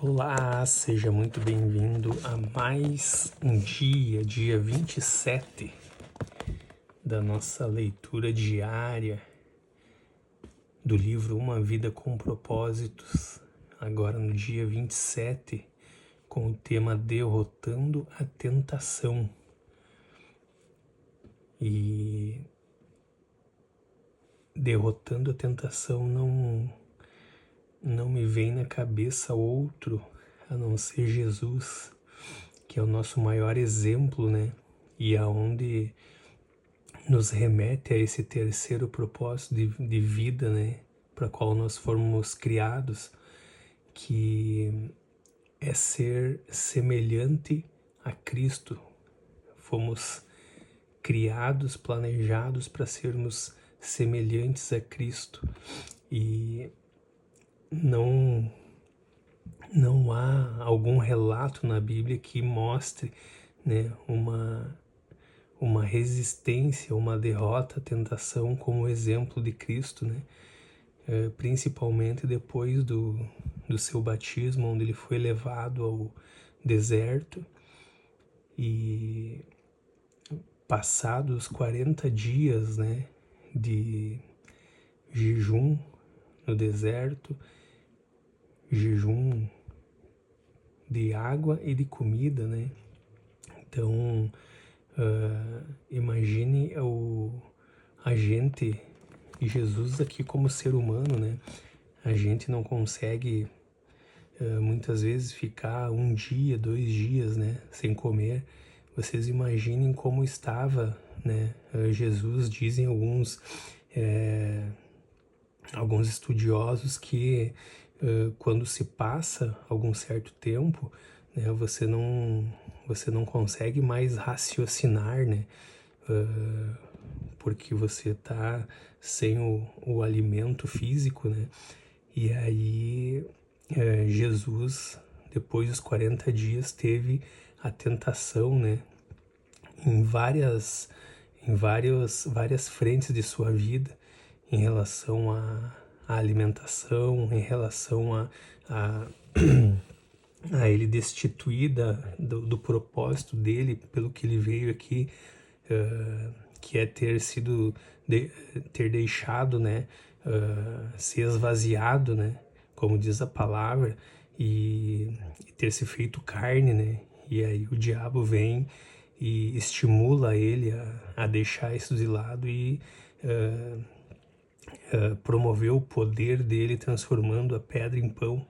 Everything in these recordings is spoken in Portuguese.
Olá, seja muito bem-vindo a mais um dia 27 da nossa leitura diária do livro Uma Vida com Propósitos, agora no dia 27, com o tema Derrotando a Tentação. E derrotando a tentação não me vem na cabeça outro a não ser Jesus, que é o nosso maior exemplo, né? E aonde nos remete a esse terceiro propósito de vida, né? Para qual nós fomos criados, que é ser semelhante a Cristo. Fomos criados, planejados para sermos semelhantes a Cristo. E não há algum relato na Bíblia que mostre, né, uma resistência, uma derrota à tentação como exemplo de Cristo, né? Principalmente depois do seu batismo, onde ele foi levado ao deserto e passados 40 dias, né, de jejum no deserto, jejum de água e de comida, né? Então, imagine a gente e Jesus aqui como ser humano, né? A gente não consegue muitas vezes ficar 1 dia, 2 dias, né, sem comer. Vocês imaginem como estava, né? Jesus, dizem alguns estudiosos que quando se passa algum certo tempo, né, você não consegue mais raciocinar, né? Porque você está sem o alimento físico, né? E aí Jesus, depois dos 40 dias, teve a tentação, né? Em várias frentes de sua vida, em relação à alimentação, em relação a ele destituir do propósito dele, pelo que ele veio aqui, que é ter deixado, né, ser esvaziado, né, como diz a palavra, e ter se feito carne, né? E aí o diabo vem e estimula ele a deixar isso de lado e promover o poder dele, transformando a pedra em pão.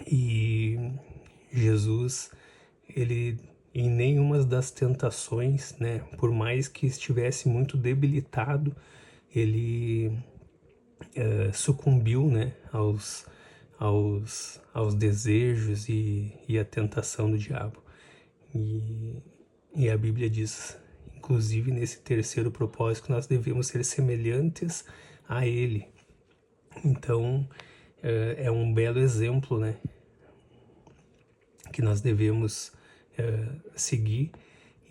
E Jesus, ele em nenhuma das tentações, né, por mais que estivesse muito debilitado, ele sucumbiu, né, aos desejos e à tentação do diabo. E a Bíblia diz, inclusive nesse terceiro propósito, que nós devemos ser semelhantes a Ele. Então, é um belo exemplo, né, que nós devemos seguir.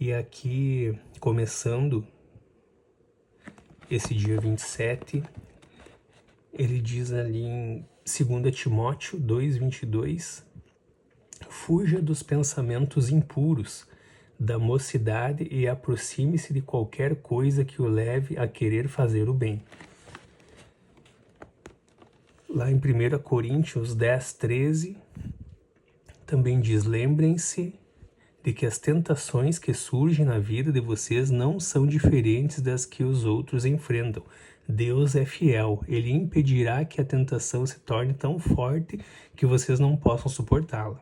E aqui, começando esse dia 27, ele diz ali em 2 Timóteo 2:22, fuja dos pensamentos impuros da mocidade e aproxime-se de qualquer coisa que o leve a querer fazer o bem. Lá em 1 Coríntios 10:13, também diz, lembrem-se de que as tentações que surgem na vida de vocês não são diferentes das que os outros enfrentam. Deus é fiel, Ele impedirá que a tentação se torne tão forte que vocês não possam suportá-la.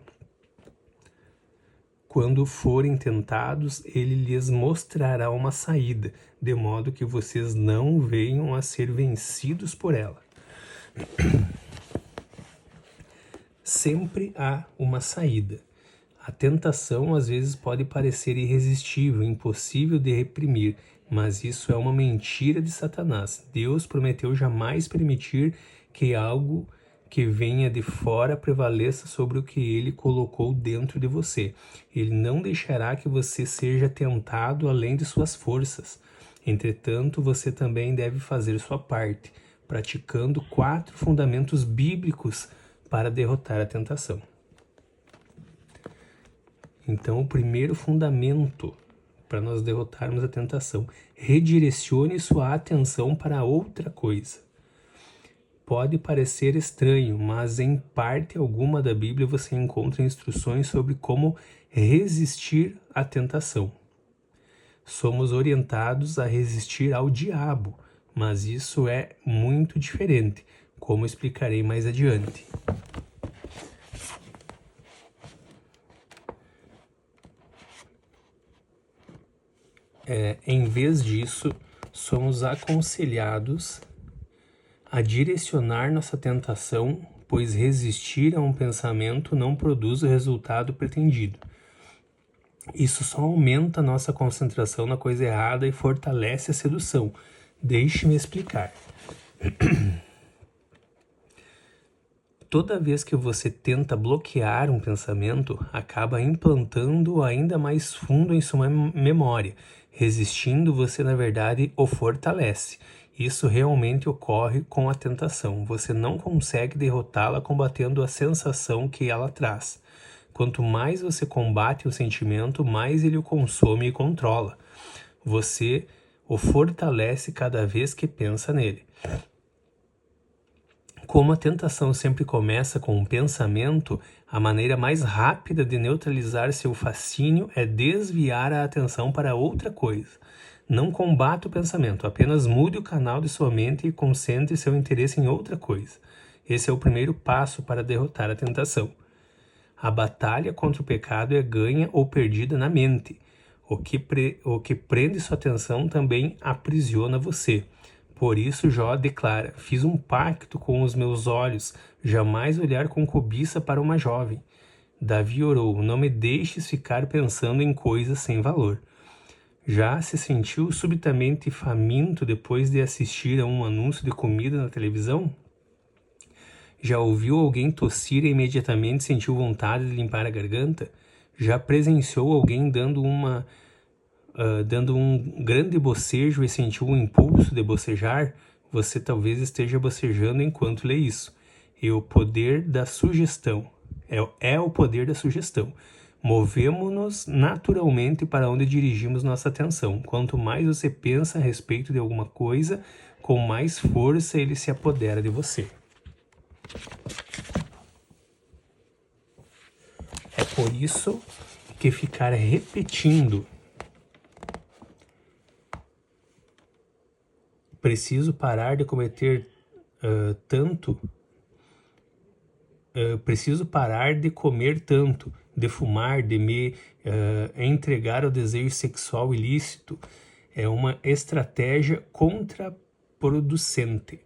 Quando forem tentados, Ele lhes mostrará uma saída, de modo que vocês não venham a ser vencidos por ela. Sempre há uma saída. A tentação às vezes pode parecer irresistível, impossível de reprimir, mas isso é uma mentira de Satanás. Deus prometeu jamais permitir que algo que venha de fora prevaleça sobre o que Ele colocou dentro de você. Ele não deixará que você seja tentado além de suas forças. Entretanto, você também deve fazer sua parte, praticando 4 fundamentos bíblicos para derrotar a tentação. Então, o primeiro fundamento para nós derrotarmos a tentação: redirecione sua atenção para outra coisa. Pode parecer estranho, mas em parte alguma da Bíblia você encontra instruções sobre como resistir à tentação. Somos orientados a resistir ao diabo, mas isso é muito diferente, como explicarei mais adiante. Em vez disso, somos aconselhados a direcionar nossa tentação, pois resistir a um pensamento não produz o resultado pretendido. Isso só aumenta nossa concentração na coisa errada e fortalece a sedução. Deixe-me explicar. Toda vez que você tenta bloquear um pensamento, acaba implantando ainda mais fundo em sua memória. Resistindo, você na verdade o fortalece. Isso realmente ocorre com a tentação. Você não consegue derrotá-la combatendo a sensação que ela traz. Quanto mais você combate o sentimento, mais ele o consome e controla. Você o fortalece cada vez que pensa nele. Como a tentação sempre começa com um pensamento, a maneira mais rápida de neutralizar seu fascínio é desviar a atenção para outra coisa. Não combata o pensamento, apenas mude o canal de sua mente e concentre seu interesse em outra coisa. Esse é o primeiro passo para derrotar a tentação. A batalha contra o pecado é ganha ou perdida na mente. O que prende sua atenção também aprisiona você. Por isso Jó declara: fiz um pacto com os meus olhos, jamais olhar com cobiça para uma jovem. Davi orou: não me deixes ficar pensando em coisas sem valor. Já se sentiu subitamente faminto depois de assistir a um anúncio de comida na televisão? Já ouviu alguém tossir e imediatamente sentiu vontade de limpar a garganta? Já presenciou alguém dando um grande bocejo e sentiu um impulso de bocejar? Você talvez esteja bocejando enquanto lê isso. É o poder da sugestão. É o poder da sugestão. Movemos-nos naturalmente para onde dirigimos nossa atenção. Quanto mais você pensa a respeito de alguma coisa, com mais força ele se apodera de você. É por isso que ficar repetindo preciso parar de cometer preciso parar de comer tanto, de fumar, de me entregar ao desejo sexual ilícito, é uma estratégia contraproducente.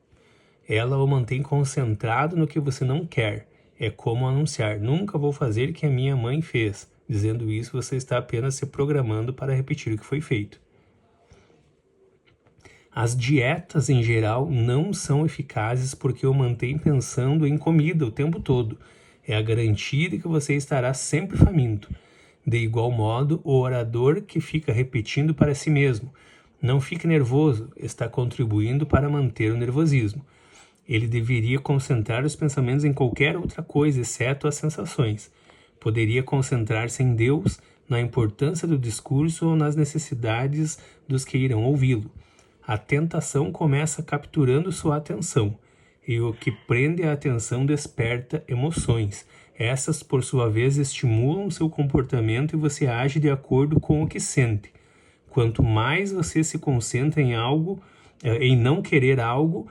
Ela o mantém concentrado no que você não quer. É como anunciar: nunca vou fazer o que a minha mãe fez. Dizendo isso, você está apenas se programando para repetir o que foi feito. As dietas, em geral, não são eficazes porque o mantém pensando em comida o tempo todo. É a garantia de que você estará sempre faminto. De igual modo, o orador que fica repetindo para si mesmo: não fique nervoso, está contribuindo para manter o nervosismo. Ele deveria concentrar os pensamentos em qualquer outra coisa, exceto as sensações. Poderia concentrar-se em Deus, na importância do discurso ou nas necessidades dos que irão ouvi-lo. A tentação começa capturando sua atenção, e o que prende a atenção desperta emoções. Essas, por sua vez, estimulam seu comportamento e você age de acordo com o que sente. Quanto mais você se concentra em algo, em não querer algo,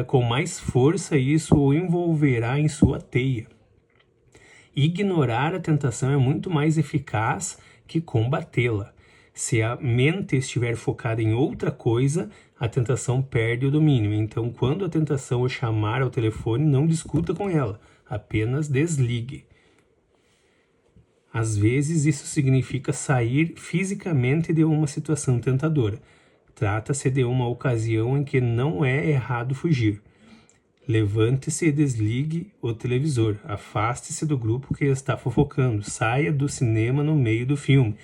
com mais força isso o envolverá em sua teia. Ignorar a tentação é muito mais eficaz que combatê-la. Se a mente estiver focada em outra coisa, a tentação perde o domínio. Então, quando a tentação o chamar ao telefone, não discuta com ela, apenas desligue. Às vezes, isso significa sair fisicamente de uma situação tentadora. Trata-se de uma ocasião em que não é errado fugir. Levante-se e desligue o televisor. Afaste-se do grupo que está fofocando. Saia do cinema no meio do filme.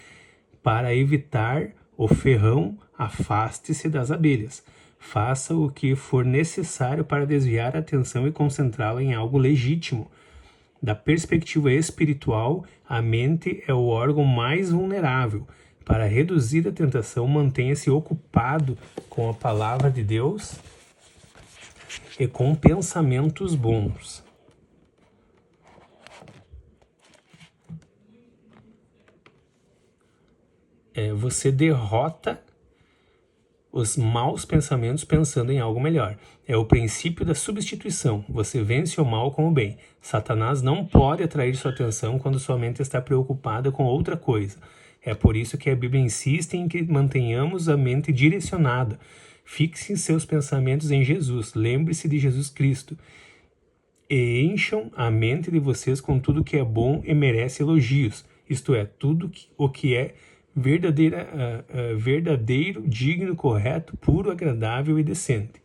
Para evitar o ferrão, afaste-se das abelhas. Faça o que for necessário para desviar a atenção e concentrá-la em algo legítimo. Da perspectiva espiritual, a mente é o órgão mais vulnerável. Para reduzir a tentação, mantenha-se ocupado com a palavra de Deus e com pensamentos bons. Você derrota os maus pensamentos pensando em algo melhor. É o princípio da substituição. Você vence o mal com o bem. Satanás não pode atrair sua atenção quando sua mente está preocupada com outra coisa. É por isso que a Bíblia insiste em que mantenhamos a mente direcionada. Fixe seus pensamentos em Jesus. Lembre-se de Jesus Cristo. E encham a mente de vocês com tudo que é bom e merece elogios. Isto é, tudo o que é verdadeiro, digno, correto, puro, agradável e decente.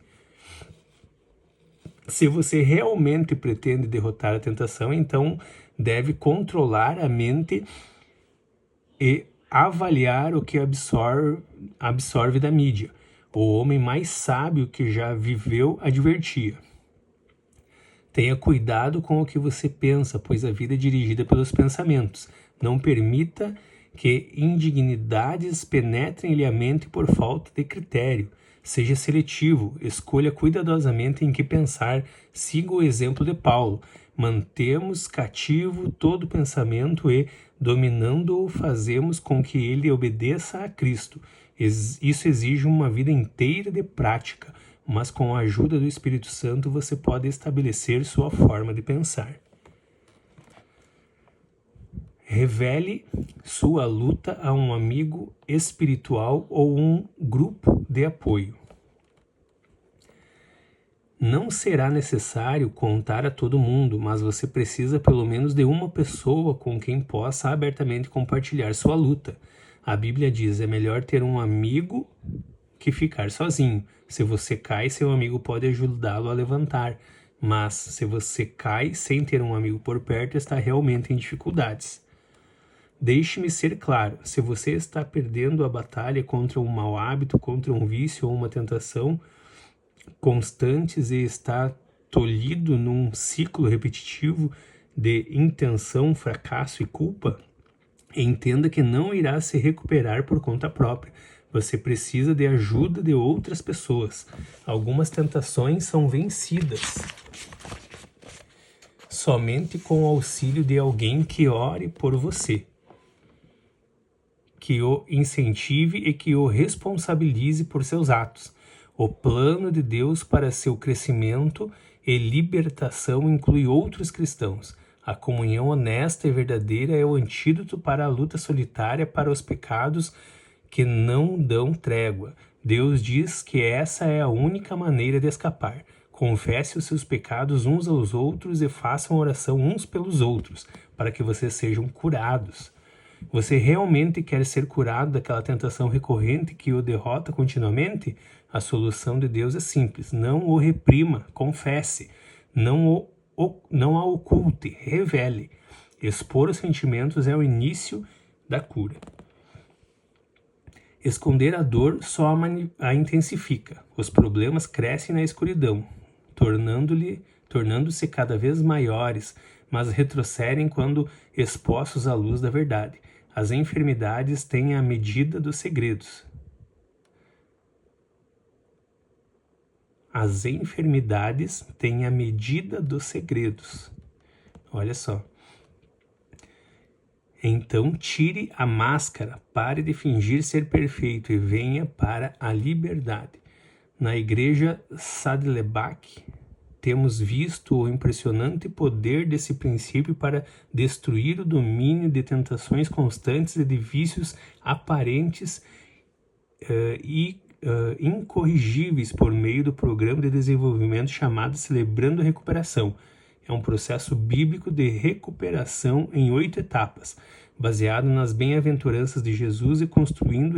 Se você realmente pretende derrotar a tentação, então deve controlar a mente e avaliar o que absorve da mídia. O homem mais sábio que já viveu advertia: tenha cuidado com o que você pensa, pois a vida é dirigida pelos pensamentos. Não permita que indignidades penetrem-lhe a mente por falta de critério. Seja seletivo, escolha cuidadosamente em que pensar, siga o exemplo de Paulo. Mantemos cativo todo pensamento e, dominando-o, fazemos com que ele obedeça a Cristo. Isso exige uma vida inteira de prática, mas com a ajuda do Espírito Santo você pode estabelecer sua forma de pensar. Revele sua luta a um amigo espiritual ou um grupo de apoio. Não será necessário contar a todo mundo, mas você precisa pelo menos de uma pessoa com quem possa abertamente compartilhar sua luta. A Bíblia diz: é melhor ter um amigo que ficar sozinho. Se você cai, seu amigo pode ajudá-lo a levantar. Mas se você cai sem ter um amigo por perto, está realmente em dificuldades. Deixe-me ser claro, se você está perdendo a batalha contra um mau hábito, contra um vício ou uma tentação constantes e está tolhido num ciclo repetitivo de intenção, fracasso e culpa, entenda que não irá se recuperar por conta própria. Você precisa de ajuda de outras pessoas. Algumas tentações são vencidas somente com o auxílio de alguém que ore por você, que o incentive e que o responsabilize por seus atos. O plano de Deus para seu crescimento e libertação inclui outros cristãos. A comunhão honesta e verdadeira é o antídoto para a luta solitária para os pecados que não dão trégua. Deus diz que essa é a única maneira de escapar. Confesse os seus pecados uns aos outros e façam oração uns pelos outros, para que vocês sejam curados. Você realmente quer ser curado daquela tentação recorrente que o derrota continuamente? A solução de Deus é simples. Não o reprima, confesse. Não a oculte, revele. Expor os sentimentos é o início da cura. Esconder a dor só a intensifica. Os problemas crescem na escuridão, tornando-se cada vez maiores, mas retrocedem quando expostos à luz da verdade. As enfermidades têm a medida dos segredos. As enfermidades têm a medida dos segredos. Olha só. Então tire a máscara, pare de fingir ser perfeito e venha para a liberdade. Na igreja Saddleback, temos visto o impressionante poder desse princípio para destruir o domínio de tentações constantes e de vícios aparentes e incorrigíveis por meio do programa de desenvolvimento chamado Celebrando a Recuperação. É um processo bíblico de recuperação em 8 etapas, baseado nas bem-aventuranças de Jesus e construído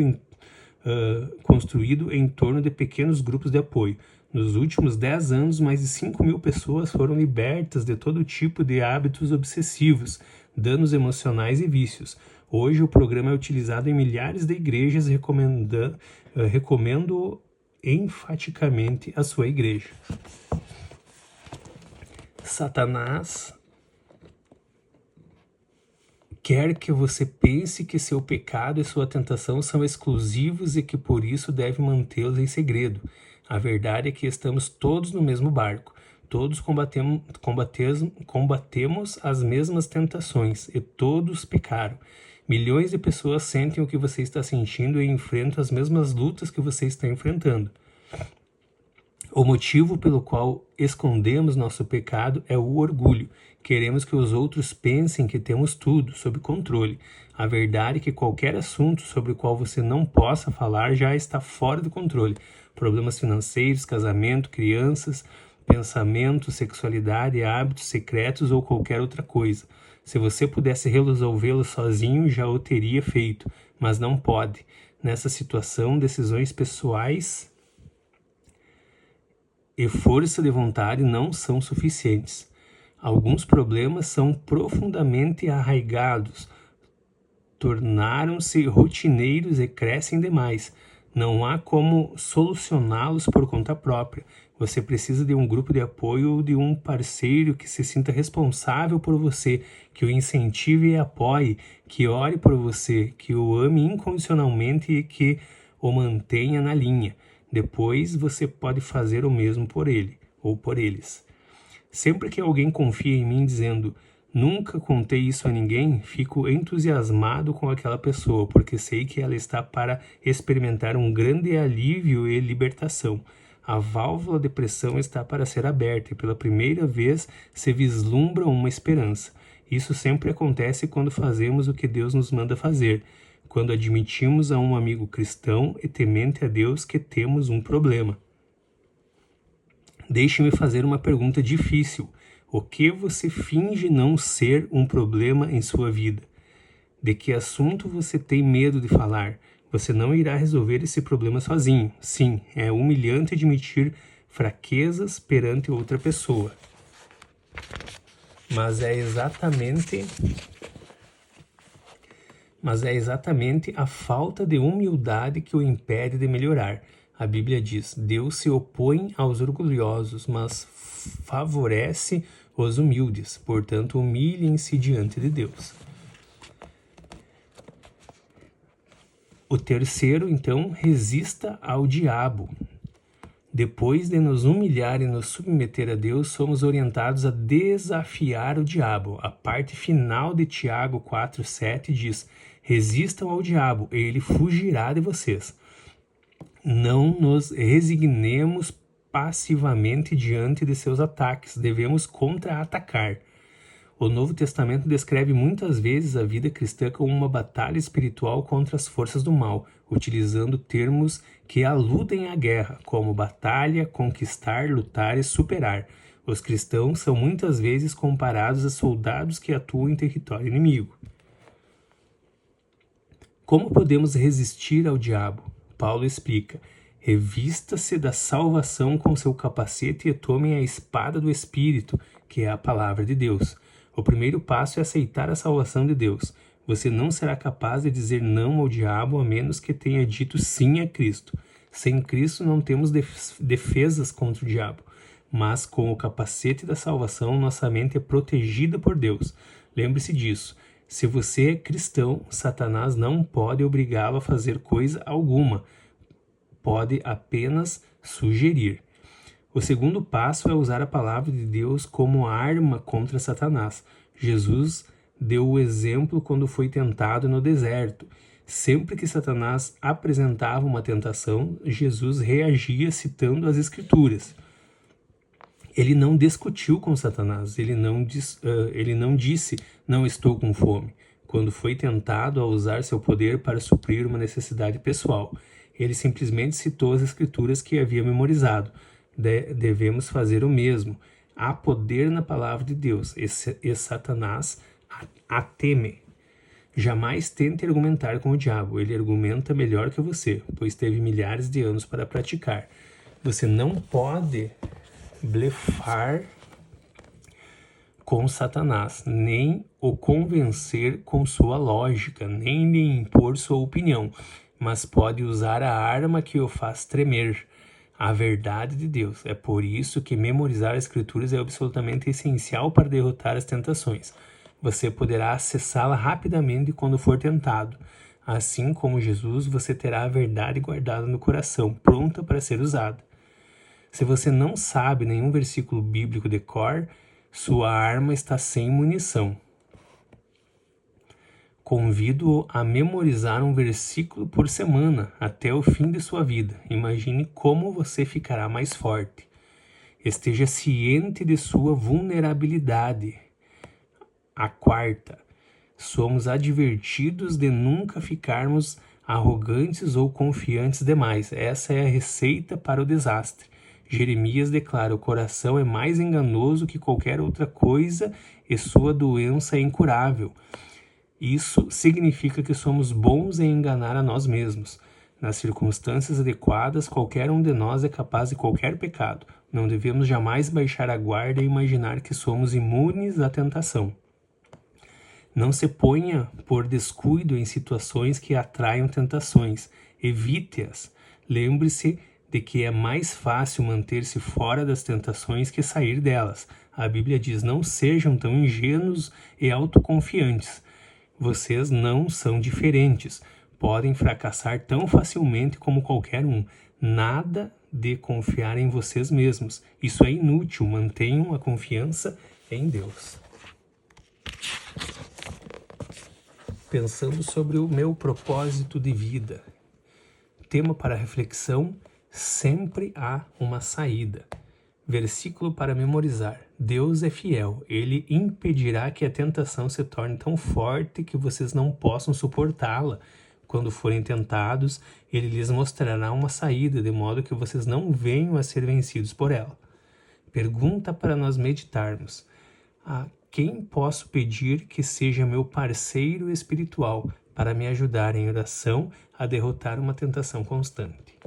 em torno de pequenos grupos de apoio. Nos últimos 10 anos, mais de 5.000 pessoas foram libertas de todo tipo de hábitos obsessivos, danos emocionais e vícios. Hoje, o programa é utilizado em milhares de igrejas. Recomendo enfaticamente a sua igreja. Satanás quer que você pense que seu pecado e sua tentação são exclusivos e que por isso deve mantê-los em segredo. A verdade é que estamos todos no mesmo barco. Todos combatemos as mesmas tentações e todos pecaram. Milhões de pessoas sentem o que você está sentindo e enfrentam as mesmas lutas que você está enfrentando. O motivo pelo qual escondemos nosso pecado é o orgulho. Queremos que os outros pensem que temos tudo sob controle. A verdade é que qualquer assunto sobre o qual você não possa falar já está fora do controle. Problemas financeiros, casamento, crianças, pensamento, sexualidade, hábitos secretos ou qualquer outra coisa. Se você pudesse resolvê-lo sozinho, já o teria feito, mas não pode. Nessa situação, decisões pessoais e força de vontade não são suficientes. Alguns problemas são profundamente arraigados, tornaram-se rotineiros e crescem demais. Não há como solucioná-los por conta própria. Você precisa de um grupo de apoio ou de um parceiro que se sinta responsável por você, que o incentive e apoie, que ore por você, que o ame incondicionalmente e que o mantenha na linha. Depois você pode fazer o mesmo por ele ou por eles. Sempre que alguém confia em mim dizendo nunca contei isso a ninguém, fico entusiasmado com aquela pessoa, porque sei que ela está para experimentar um grande alívio e libertação. A válvula de pressão está para ser aberta e pela primeira vez se vislumbra uma esperança. Isso sempre acontece quando fazemos o que Deus nos manda fazer, quando admitimos a um amigo cristão e temente a Deus que temos um problema. Deixe-me fazer uma pergunta difícil. O que você finge não ser um problema em sua vida? De que assunto você tem medo de falar? Você não irá resolver esse problema sozinho. Sim, é humilhante admitir fraquezas perante outra pessoa. Mas é exatamente a falta de humildade que o impede de melhorar. A Bíblia diz: Deus se opõe aos orgulhosos, mas favorece os humildes. Portanto, humilhem-se diante de Deus. O terceiro, então, resista ao diabo. Depois de nos humilhar e nos submeter a Deus, somos orientados a desafiar o diabo. A parte final de Tiago 4,7 diz: resistam ao diabo e ele fugirá de vocês. Não nos resignemos passivamente diante de seus ataques, devemos contra-atacar. O Novo Testamento descreve muitas vezes a vida cristã como uma batalha espiritual contra as forças do mal, utilizando termos que aludem à guerra, como batalha, conquistar, lutar e superar. Os cristãos são muitas vezes comparados a soldados que atuam em território inimigo. Como podemos resistir ao diabo? Paulo explica: revista-se da salvação com seu capacete e tomem a espada do Espírito, que é a palavra de Deus. O primeiro passo é aceitar a salvação de Deus. Você não será capaz de dizer não ao diabo a menos que tenha dito sim a Cristo. Sem Cristo não temos defesas contra o diabo, mas com o capacete da salvação nossa mente é protegida por Deus. Lembre-se disso. Se você é cristão, Satanás não pode obrigá-lo a fazer coisa alguma. Pode apenas sugerir. O segundo passo é usar a palavra de Deus como arma contra Satanás. Jesus deu o exemplo quando foi tentado no deserto. Sempre que Satanás apresentava uma tentação, Jesus reagia citando as Escrituras. Ele não discutiu com Satanás, ele não disse, não estou com fome, quando foi tentado a usar seu poder para suprir uma necessidade pessoal. Ele simplesmente citou as Escrituras que havia memorizado. Devemos fazer o mesmo. Há poder na palavra de Deus e Satanás a teme. Jamais tente argumentar com o diabo. Ele argumenta melhor que você, pois teve milhares de anos para praticar. Você não pode blefar com Satanás, nem o convencer com sua lógica, nem lhe impor sua opinião, mas pode usar a arma que o faz tremer. a verdade de Deus. É por isso que memorizar as Escrituras é absolutamente essencial para derrotar as tentações. Você poderá acessá-la rapidamente quando for tentado. Assim como Jesus, você terá a verdade guardada no coração, pronta para ser usada. Se você não sabe nenhum versículo bíblico de cor, sua arma está sem munição. Convido-o a memorizar um versículo por semana até o fim de sua vida. Imagine como você ficará mais forte. Esteja ciente de sua vulnerabilidade. A quarta, somos advertidos de nunca ficarmos arrogantes ou confiantes demais. Essa é a receita para o desastre. Jeremias declara: o coração é mais enganoso que qualquer outra coisa e sua doença é incurável. Isso significa que somos bons em enganar a nós mesmos. Nas circunstâncias adequadas, qualquer um de nós é capaz de qualquer pecado. Não devemos jamais baixar a guarda e imaginar que somos imunes à tentação. Não se ponha por descuido em situações que atraiam tentações. Evite-as. Lembre-se de que é mais fácil manter-se fora das tentações que sair delas. A Bíblia diz: não sejam tão ingênuos e autoconfiantes. Vocês não são diferentes. Podem fracassar tão facilmente como qualquer um. Nada de confiar em vocês mesmos. Isso é inútil. Mantenham a confiança em Deus. Pensando sobre o meu propósito de vida. Tema para reflexão: sempre há uma saída. Versículo para memorizar: Deus é fiel, Ele impedirá que a tentação se torne tão forte que vocês não possam suportá-la. Quando forem tentados, Ele lhes mostrará uma saída, de modo que vocês não venham a ser vencidos por ela. Pergunta para nós meditarmos: a quem posso pedir que seja meu parceiro espiritual para me ajudar em oração a derrotar uma tentação constante?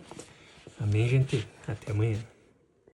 Amém, gente? Até amanhã.